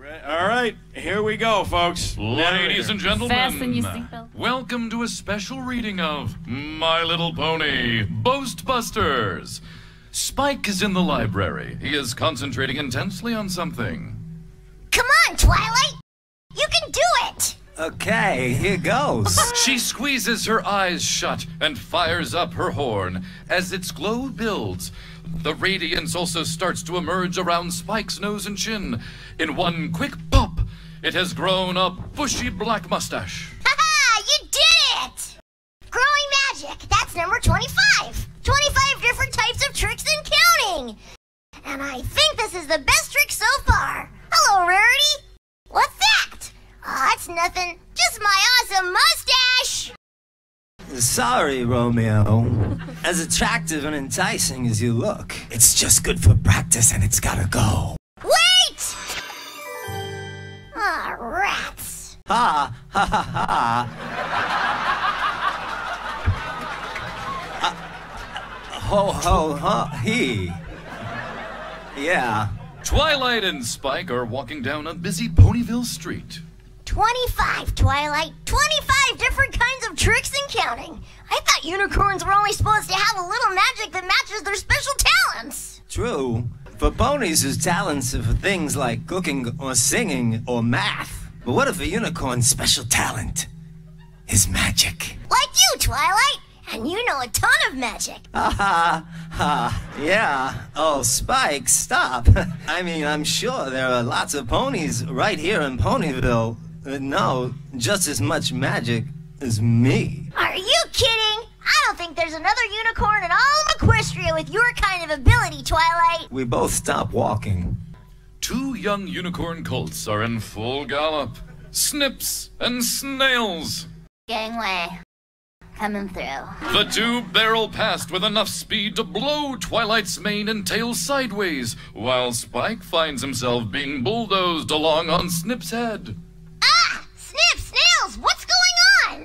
All right, here we go, folks. Ladies and gentlemen, Fasten your seatbelt. welcome to a special reading of My Little Pony, Boast Busters. Spike is in the library. He is concentrating intensely on something. Come on, Twilight! You can do it! Okay, here goes. She squeezes her eyes shut and fires up her horn. As its glow builds, the radiance also starts to emerge around Spike's nose and chin. In one quick pop, it has grown a bushy black mustache. Haha! You did it! Growing magic, that's number 25. 25 different types of tricks and counting. And I think this is the best trick so far. Hello, Rarity. What's that? Oh, it's nothing. Just my awesome mustache. Sorry, Romeo. As attractive and enticing as you look, it's just good for practice and it's gotta go. Wait! Ah, rats. Ha, ha, ha, ha. Ho, ho, ho, he. Yeah. Twilight and Spike are walking down a busy Ponyville street. 25, Twilight. 25 different kinds of tricks and counting. I thought unicorns were only supposed to have a little magic that matches their special talents. True. For ponies whose talents are for things like cooking or singing or math. But what if a unicorn's special talent is magic? Like you, Twilight. And you know a ton of magic. Ha ha ha. Yeah. Oh, Spike, stop. I mean, I'm sure there are lots of ponies right here in Ponyville that know just as much magic as me. Are you kidding? I don't think there's another unicorn in all of Equestria with your kind of ability, Twilight. We both stop walking. Two young unicorn colts are in full gallop. Snips and snails. Gangway. Coming through. The two barrel past with enough speed to blow Twilight's mane and tail sideways, while Spike finds himself being bulldozed along on Snip's head. Ah! Snip, Snails, what's going on?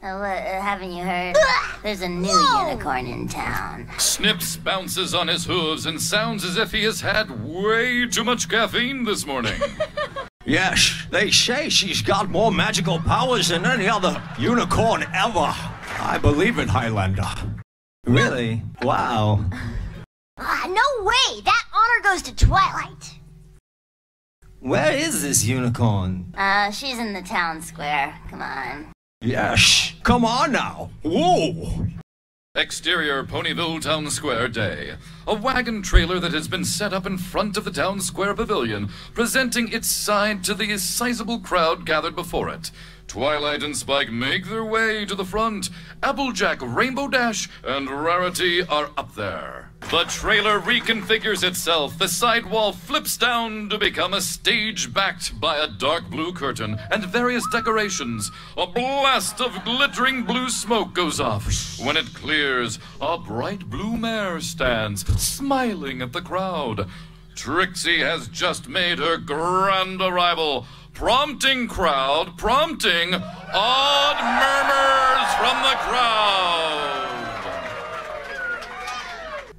Oh, haven't you heard? There's a new unicorn in town. Snips bounces on his hooves and sounds as if he has had way too much caffeine this morning. Yes, they say she's got more magical powers than any other unicorn ever. I believe it, Highlander. Really? Wow. No way! That honor goes to Twilight. Where is this unicorn? She's in the town square. Come on. Yes. Come on now. Whoa. Exterior Ponyville Town Square day. A wagon trailer that has been set up in front of the Town Square Pavilion, presenting its side to the sizable crowd gathered before it. Twilight and Spike make their way to the front. Applejack, Rainbow Dash, and Rarity are up there. The trailer reconfigures itself. The sidewall flips down to become a stage backed by a dark blue curtain and various decorations. A blast of glittering blue smoke goes off. When it clears, a bright blue mare stands, smiling at the crowd. Trixie has just made her grand arrival, prompting odd murmurs from the crowd.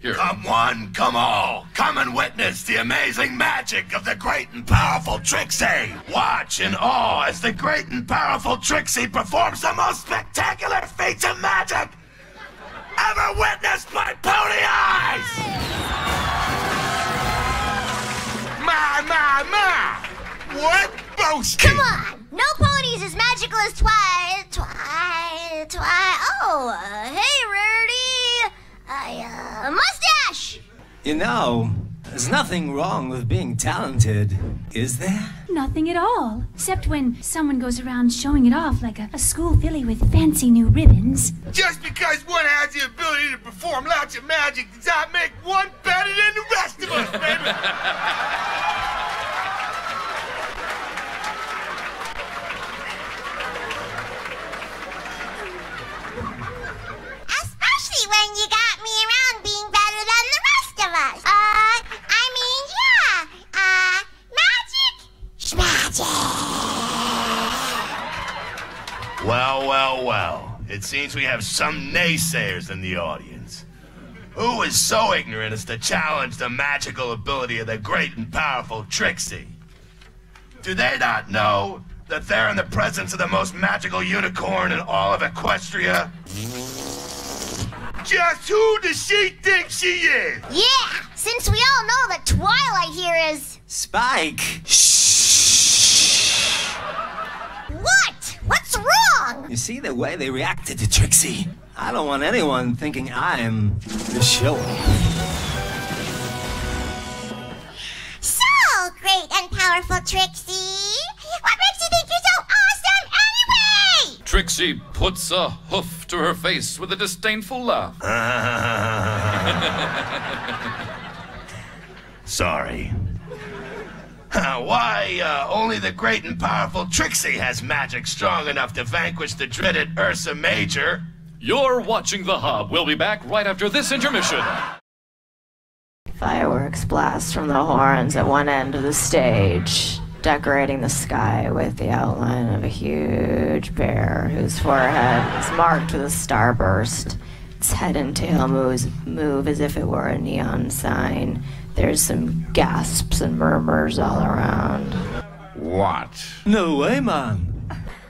Here. Come one, come all, come and witness the amazing magic of the great and powerful Trixie. Watch in awe as the great and powerful Trixie performs the most spectacular feats of magic ever witnessed by pony eyes. My, what boasting? Come on! No ponies as magical as hey, Rarity! Mustache! You know, there's nothing wrong with being talented, is there? Nothing at all. Except when someone goes around showing it off like a school filly with fancy new ribbons. Just because one has the ability to perform lots of magic does not make one better than the rest of us, baby! When you got me around being better than the rest of us. Magic? Schmagic. Well. It seems we have some naysayers in the audience. Who is so ignorant as to challenge the magical ability of the great and powerful Trixie? Do they not know that they're in the presence of the most magical unicorn in all of Equestria? Just who does she think she is? Yeah, since we all know that Twilight here is... Spike! Shh! What? What's wrong? You see the way they reacted to Trixie? I don't want anyone thinking I'm the show-off. So, great and powerful Trixie, what makes you think you're so awesome anyway? Trixie puts a hoof to her face with a disdainful laugh. Sorry. Why, only the great and powerful Trixie has magic strong enough to vanquish the dreaded Ursa Major. You're watching The Hub. We'll be back right after this intermission. Fireworks blast from the horns at one end of the stage, decorating the sky with the outline of a huge bear whose forehead is marked with a starburst. Its head and tail move as if it were a neon sign. There's some gasps and murmurs all around. What? No way, man.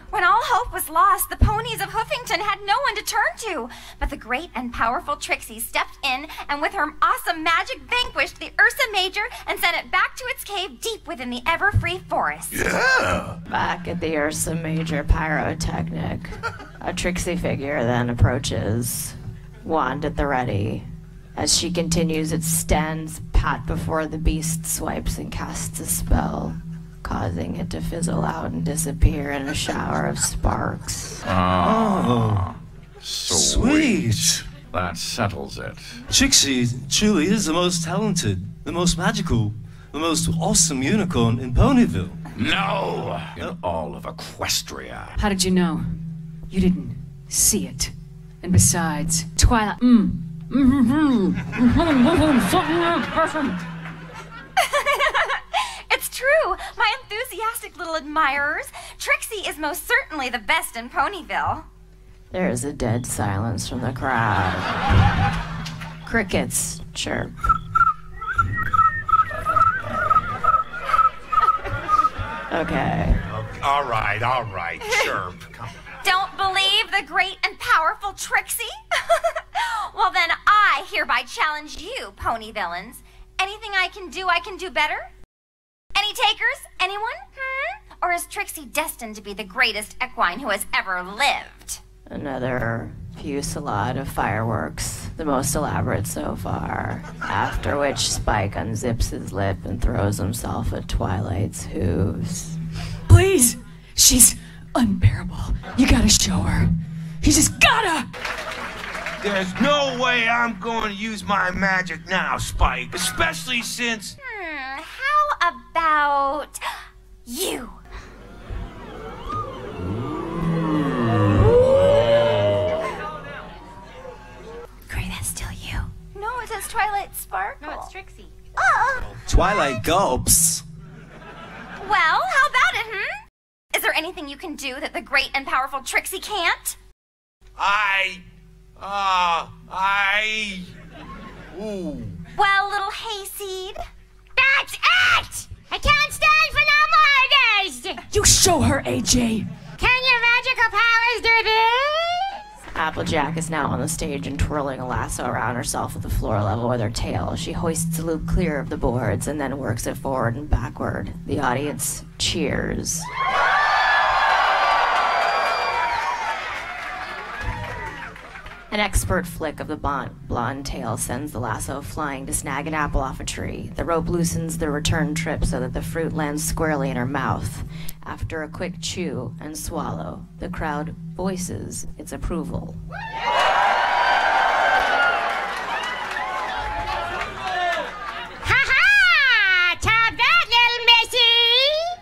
When all hope was lost, the ponies of Hoofington had no one to turn to. But the great and powerful Trixie stepped in and with her awesome magic vanquished the Ursa Major and sent it back to its cave deep within the ever-free forest. Yeah! Back at the Ursa Major pyrotechnic, a Trixie figure then approaches, wand at the ready. As she continues, it stands pat before the beast, swipes and casts a spell, causing it to fizzle out and disappear in a shower of sparks. Oh, Sweet. That settles it. Trixie truly is the most talented, the most magical, the most awesome unicorn in Ponyville. No! In all of Equestria. How did you know? You didn't see it. And besides, Twilight... It's true, my enthusiastic little admirers. Trixie is most certainly the best in Ponyville. There is a dead silence from the crowd. Crickets chirp. Okay. All right, chirp. Come on. Don't believe the great and powerful Trixie? Well then, I hereby challenge you, pony villains. Anything I can do better? Any takers? Anyone? Or is Trixie destined to be the greatest equine who has ever lived? Another fusillade of fireworks, the most elaborate so far, after which Spike unzips his lip and throws himself at Twilight's hooves. Please! She's unbearable. You gotta show her. You just gotta! There's no way I'm going to use my magic now, Spike. Especially since... How about you? Gray, that's still you. No, it says Twilight Sparkle. No, it's Trixie. Twilight gulps. Well, how about it, Is there anything you can do that the great and powerful Trixie can't? Ooh. Well, little hayseed. That's it! I can't stand for no more of this! You show her, AJ! Can your magical powers do this? Applejack is now on the stage and twirling a lasso around herself at the floor level with her tail. She hoists the loop clear of the boards and then works it forward and backward. The audience cheers. An expert flick of the blonde tail sends the lasso flying to snag an apple off a tree. The rope loosens the return trip so that the fruit lands squarely in her mouth. After a quick chew and swallow, the crowd voices its approval. Ha-ha! Top that, little missy!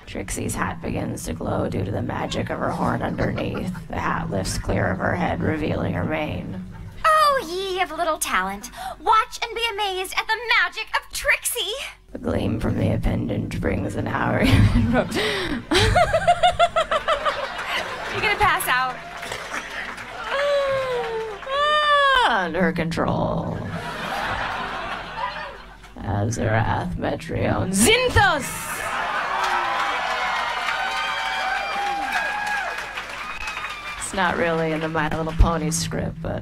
Trixie's hat begins to glow due to the magic of her horn underneath. The hat lifts clear of her head, revealing her mane. Oh, ye of little talent, watch and be amazed at the magic of Trixie. The gleam from the appendage brings an hour. You're gonna pass out. Under control. Azarath Metrion Zinthos! It's not really in the My Little Pony script, but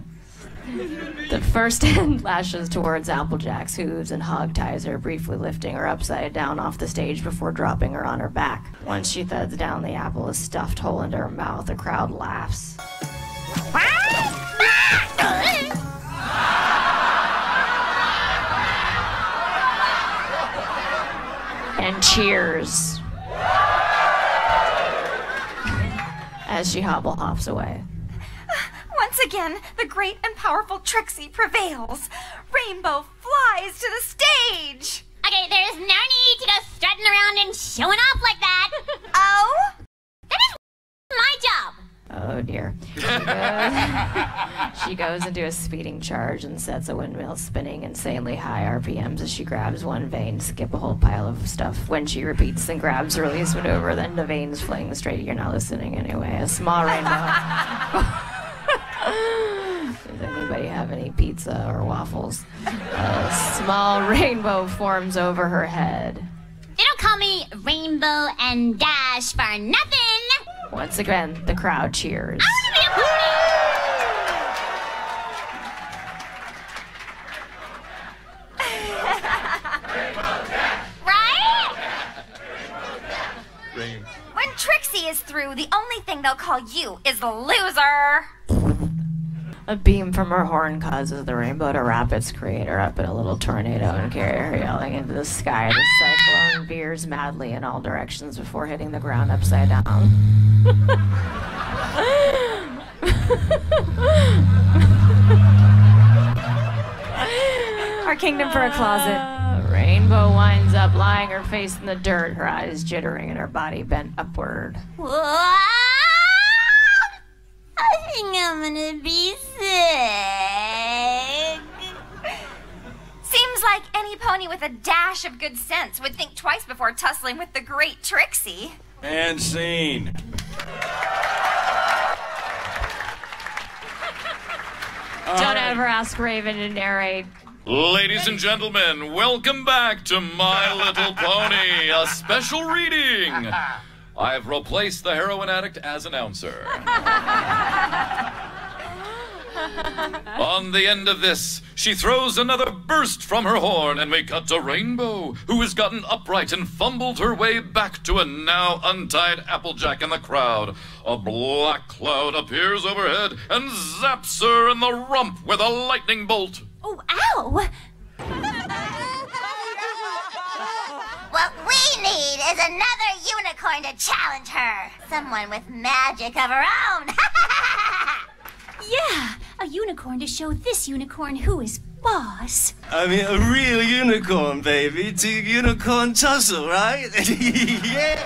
the first hand lashes towards Applejack's hooves and hog-ties her, briefly lifting her upside down off the stage before dropping her on her back. Once she thuds down, the apple is stuffed whole into her mouth. The crowd laughs. And cheers as she hobble-hops away. Once again, the great and powerful Trixie prevails. Rainbow flies to the stage. Okay, there's no need to go strutting around and showing off like that. Oh? That is my job. Oh dear. She goes into a speeding charge and sets a windmill spinning insanely high RPMs as she grabs one vein, skip a whole pile of stuff. When she repeats and grabs her release maneuver, then the veins fling straight. You're not listening anyway. A small rainbow. Does anybody have any pizza or waffles? A small rainbow forms over her head. They don't call me Rainbow and Dash for nothing. Once again, the crowd cheers. I want to be a pony. Right? When Trixie is through, the only thing they'll call you is the loser. A beam from her horn causes the rainbow to wrap its creator up in a little tornado and carry her yelling into the sky. The cyclone veers madly in all directions before hitting the ground upside down. Our kingdom for a closet. Rainbow winds up lying her face in the dirt, her eyes jittering and her body bent upward. Whoa! I think I'm gonna be sick. Seems like any pony with a dash of good sense would think twice before tussling with the great Trixie. And scene. Don't ever ask Raven to narrate. Ladies and gentlemen, welcome back to My Little Pony, a special reading. I've replaced the heroin addict as announcer. On the end of this, she throws another burst from her horn, and we cut to Rainbow, who has gotten upright and fumbled her way back to a now untied Applejack in the crowd. A black cloud appears overhead and zaps her in the rump with a lightning bolt. Oh, ow! What we need is another unicorn to challenge her. Someone with magic of her own. Yeah, a unicorn to show this unicorn who is boss. I mean, a real unicorn, baby. To unicorn tussle, right? Yeah.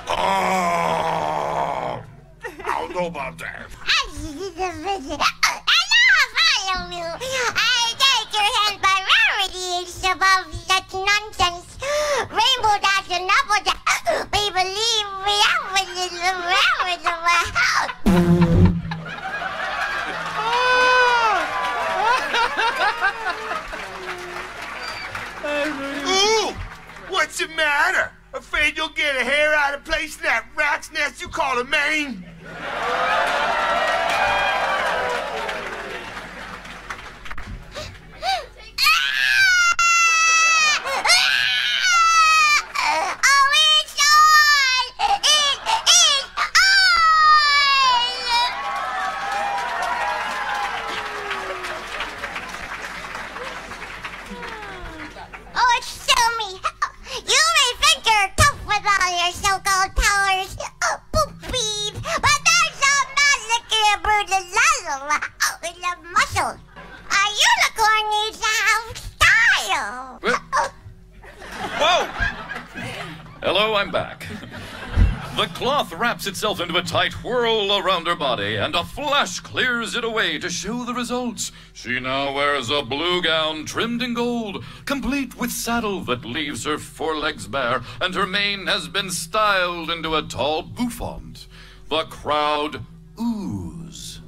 Oh, I don't know about that. Follow me. I take your hand by Rarity. It's above such nonsense. Rainbow Dash and Applejack. We believe we have a little Ooh, what's the matter? Afraid you'll get a hair out of place in that rat's nest you call a mane? Hello, I'm back. The cloth wraps itself into a tight whirl around her body, and a flash clears it away to show the results. She now wears a blue gown trimmed in gold, complete with saddle that leaves her forelegs bare, and her mane has been styled into a tall bouffant. The crowd oohs.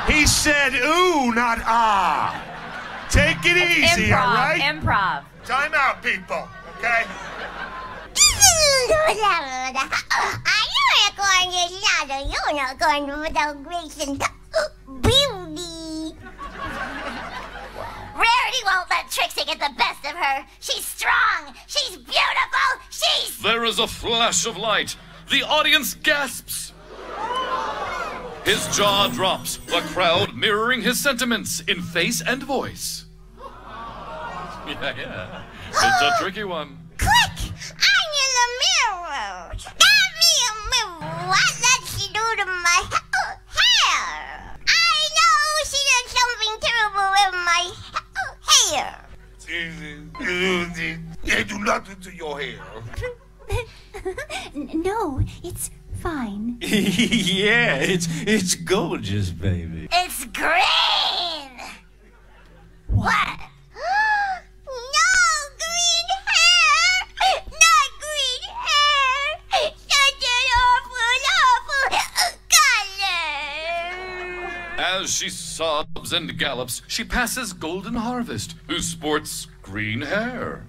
He said ooh, not ah. Take it easy, all right? Improv. Time out, people, okay? A unicorn is not a unicorn without grace and beauty. Rarity won't let Trixie get the best of her. She's strong. She's beautiful. She's... There is a flash of light. The audience gasps. His jaw drops, the crowd mirroring his sentiments in face and voice. Yeah. It's a tricky one. Quick! I need a mirror. Get me a mirror. What does she do to my hair? I know she did something terrible with my hair. Can't do nothing to your hair. No, it's fine. Yeah, it's gorgeous, baby. It's green. What? No green hair! Not green hair! Such an awful color! As she sobs and gallops, she passes Golden Harvest, who sports green hair.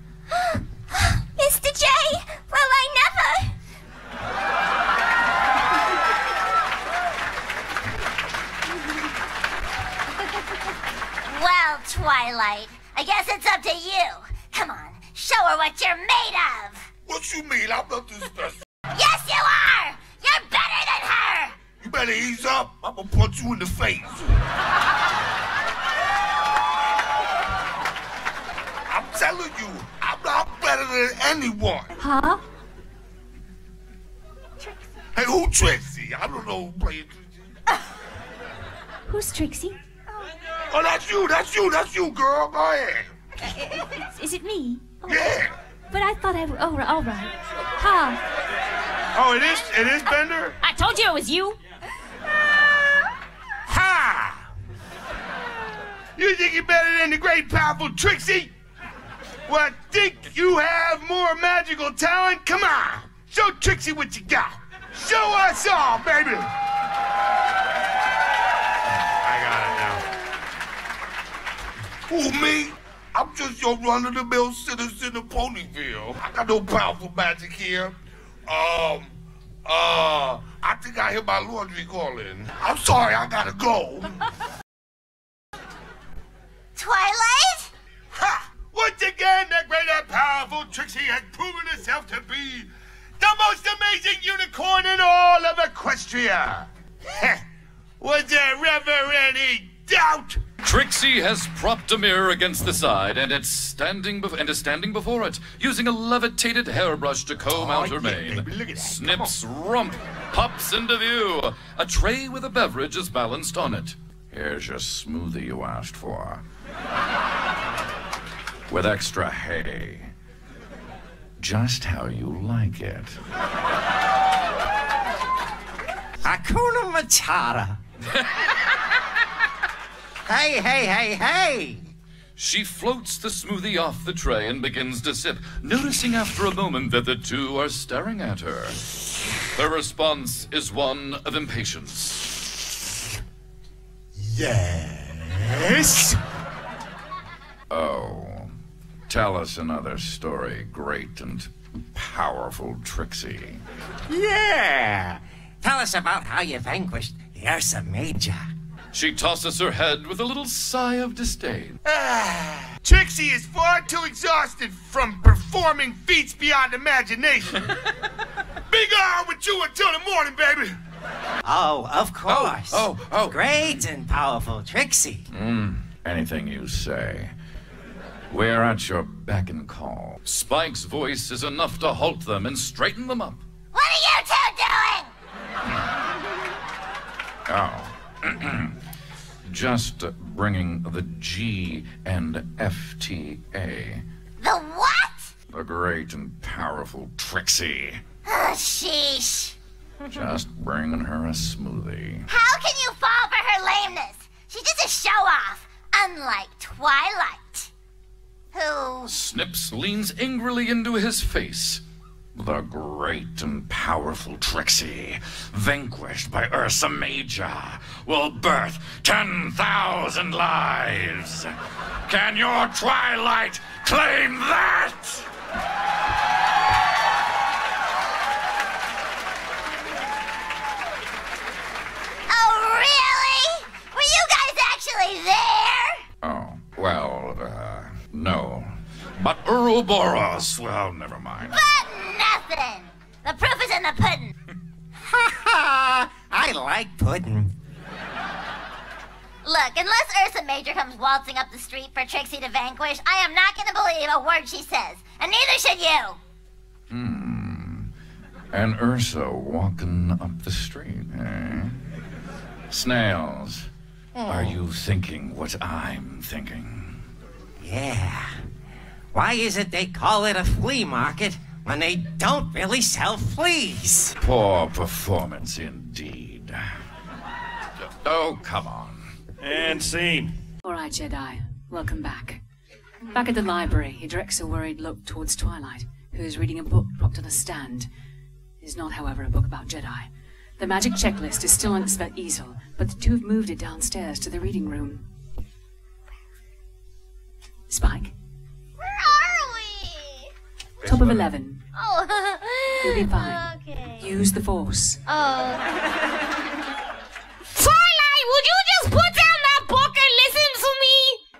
Mr. J, well, I never... Well, Twilight, I guess it's up to you. Come on, show her what you're made of. What you mean? I'm not this special. Yes, you are! You're better than her! You better ease up. I'm gonna punch you in the face. I'm telling you, I'm not better than anyone. Huh? Hey, who Trixie? I don't know who playing Trixie. Who's Trixie? Oh, that's you, girl. Go ahead. Is it me? Oh, Yeah. but I thought oh, all right. Huh? Oh, it is Bender? I told you it was you. Ha! You think you're better than the great powerful Trixie? Well, think you have more magical talent? Come on, show Trixie what you got. Show us all, baby. I got it now. Who, me? I'm just your run-of-the-mill citizen of Ponyville. I got no powerful magic here. I think I hear my laundry calling. I'm sorry, I gotta go. Twilight? Ha! Once again, the great and powerful Trixie has proven herself to be the most amazing unicorn in all of Equestria. Was there ever any doubt? Trixie has propped a mirror against the side and is standing before it, using a levitated hairbrush to comb out her mane. baby, look at that. Snips rump, pops into view. A tray with a beverage is balanced on it. Here's your smoothie you asked for. With extra hay. Just how you like it. Hakuna Matata. Hey. She floats the smoothie off the tray and begins to sip, noticing after a moment that the two are staring at her. Her response is one of impatience. Yes. Oh, tell us another story, great and powerful Trixie. Yeah. Tell us about how you vanquished the Ursa Major. She tosses her head with a little sigh of disdain. Trixie is far too exhausted from performing feats beyond imagination. Be gone with you until the morning, baby. Oh, of course. Oh. Great and powerful Trixie. Anything you say. We're at your beck and call. Spike's voice is enough to halt them and straighten them up. What are you two doing? Oh. Just bringing the G and FTA. The what? The great and powerful Trixie. Sheesh. Just bringing her a smoothie. How can you fall for her lameness? She's just a show-off, unlike Twilight, who... Snips leans angrily into his face. The great and powerful Trixie, vanquished by Ursa Major, will birth 10,000 lives. Can your Twilight Claim that! Oh, really? Were you guys actually there? Oh, well, no. But Ouroboros, well, never mind. But nothing. The proof is in the pudding. Ha ha! I like pudding. Look, unless Ursa Major comes waltzing up the street for Trixie to vanquish, I am not going to believe a word she says. And neither should you. And Ursa walking up the street, eh? Snails, are you thinking what I'm thinking? Yeah. Why is it they call it a flea market when they don't really sell fleas? Poor performance indeed. Oh, come on. And scene. All right, Jedi. Welcome back. Back at the library, he directs a worried look towards Twilight, who is reading a book propped on a stand. It is not, however, a book about Jedi. The magic checklist is still on its easel, but the two have moved it downstairs to the reading room. Spike? Where are we? Top of 11. Oh, You'll be fine. Okay. Use the Force. Oh. Twilight, would you just put down that book and listen to me?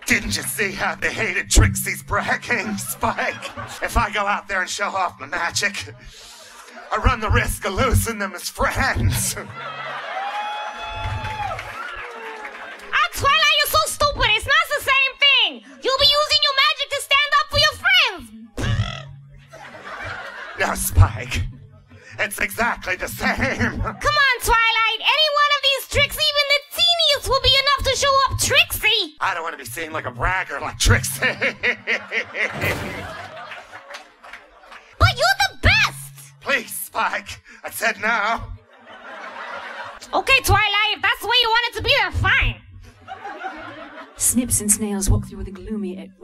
Didn't you see how they hated Trixie's bragging, Spike? If I go out there and show off my magic, I run the risk of losing them as friends. Twilight, you're so stupid. It's not the same thing. You'll be using your magic to stand up for your friends. No, Spike. It's exactly the same. Come on, Twilight. Any one of these tricks, even the teeniest, will be enough to show up Trixie. I don't want to be seen like a bragger like Trixie. But you're the best. Please, Spike. I said no. Okay, Twilight, if that's the way you want it to be, then fine. Snips and Snails walk through one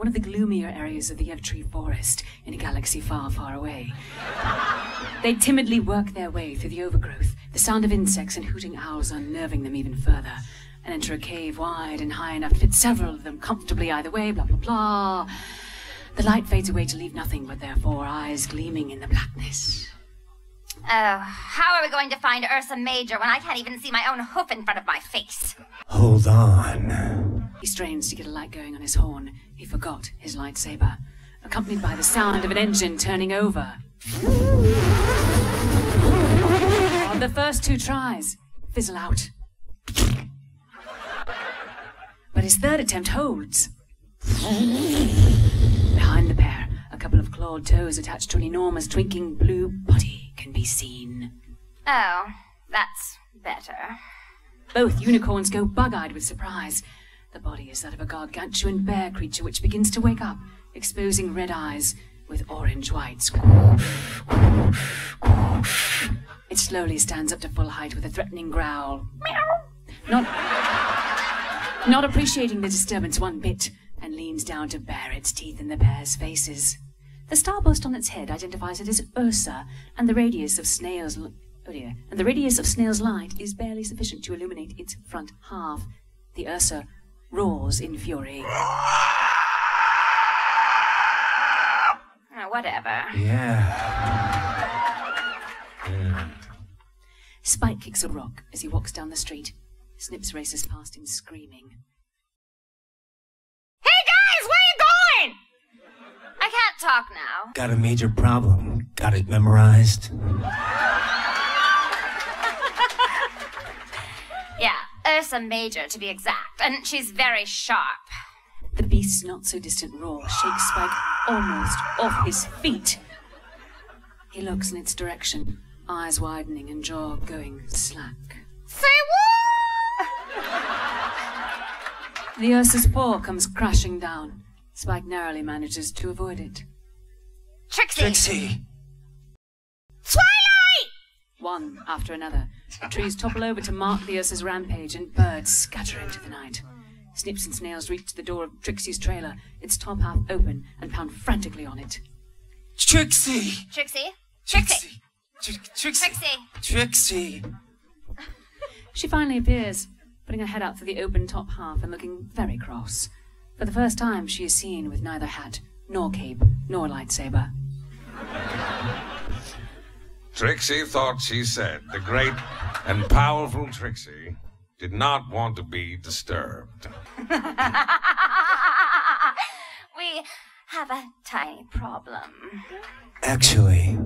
of the gloomier areas of the Evertree Forest in a galaxy far, far away. They timidly work their way through the overgrowth, the sound of insects and hooting owls unnerving them even further, and enter a cave wide and high enough to fit several of them comfortably either way, blah, blah, blah. The light fades away to leave nothing but their 4 eyes gleaming in the blackness. Oh, how are we going to find Ursa Major when I can't even see my own hoof in front of my face? Hold on. He strains to get a light going on his horn. He forgot his lightsaber, accompanied by the sound of an engine turning over. On the first 2 tries, fizzle out. But his third attempt holds. Behind the pair, a couple of clawed toes attached to an enormous twinkling blue body can be seen. Oh, that's better. Both unicorns go bug-eyed with surprise. The body is that of a gargantuan bear creature which begins to wake up, exposing red eyes with orange whites. It slowly stands up to full height with a threatening growl. Not appreciating the disturbance one bit, and leans down to bare its teeth in the bear's faces. The starburst on its head identifies it as Ursa, and the radius of Snail's light is barely sufficient to illuminate its front half. The Ursa roars in fury. Oh, whatever. Yeah. Spike kicks a rock as he walks down the street. Snips races past him screaming. Hey guys, where you going? I can't talk now. Got a major problem. Got it memorized? Yeah, Ursa Major to be exact, and she's very sharp. The beast's not-so-distant roar shakes Spike almost off his feet. He looks in its direction, eyes widening and jaw going slack. Say what? The Ursa's paw comes crashing down. Spike narrowly manages to avoid it. Trixie! Twilight! One after another, the trees topple over to mark the Ursa's rampage, and birds scatter into the night. Snips and Snails reach the door of Trixie's trailer, its top half open, and pound frantically on it. Trixie! Trixie? Trixie! Trixie! She finally appears, putting her head out through the open top half and looking very cross. For the first time, she is seen with neither hat nor cape, nor lightsaber. Trixie thought she said the great and powerful Trixie did not want to be disturbed. We have a tiny problem. Actually,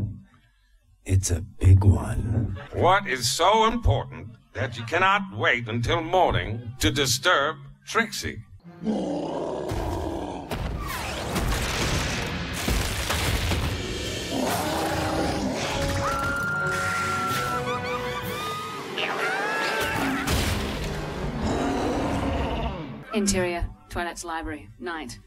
it's a big one. What is so important that you cannot wait until morning to disturb Trixie? Interior, Twilight's library, night.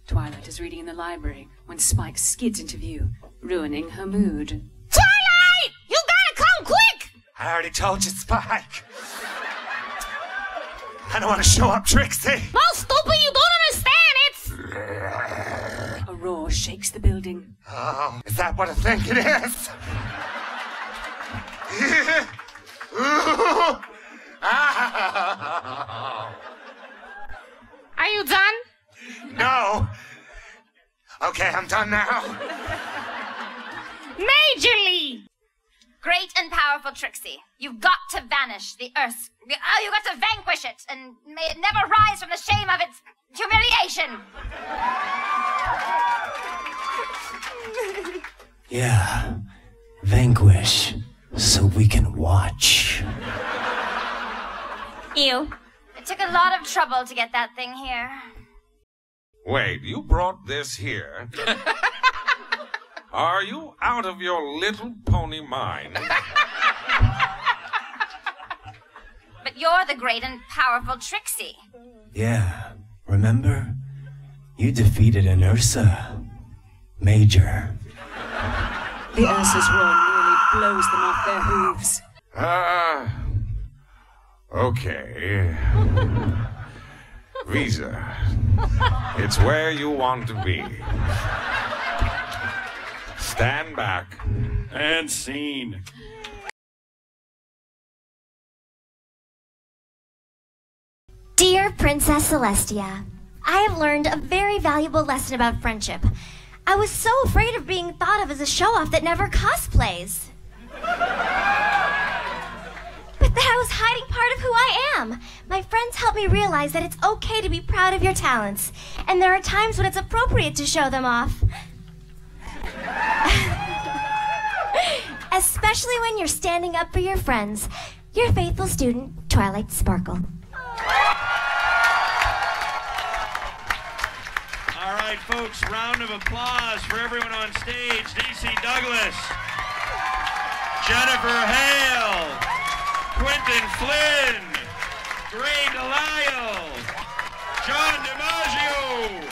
Twilight is reading in the library when Spike skids into view, ruining her mood. Twilight! You gotta come quick! I already told you, Spike. I don't want to show up, Trixie. No, stupid, you don't understand. A roar shakes the building. Oh, is that what I think it is? Are you done? No. Okay, I'm done now. Majorly! Great and powerful Trixie, you've got to vanish the Earth. You've got to vanquish it, and may it never rise from the shame of its humiliation. Yeah, vanquish, so we can watch. Ew. It took a lot of trouble to get that thing here. Wait, you brought this here? Are you out of your little pony mind? But you're the great and powerful Trixie. Yeah, remember? You defeated an Ursa Major. The Ursa's roar nearly blows them off their hooves. Okay. Visa. It's where you want to be. Stand back. And scene. Dear Princess Celestia, I have learned a very valuable lesson about friendship. I was so afraid of being thought of as a show-off that never cosplays. But that I was hiding part of who I am. My friends helped me realize that it's okay to be proud of your talents, and there are times when it's appropriate to show them off. Especially when you're standing up for your friends. Your faithful student, Twilight Sparkle. All right, folks, round of applause for everyone on stage. DC Douglas, Jennifer Hale, Quentin Flynn, Gray Delisle, John DiMaggio,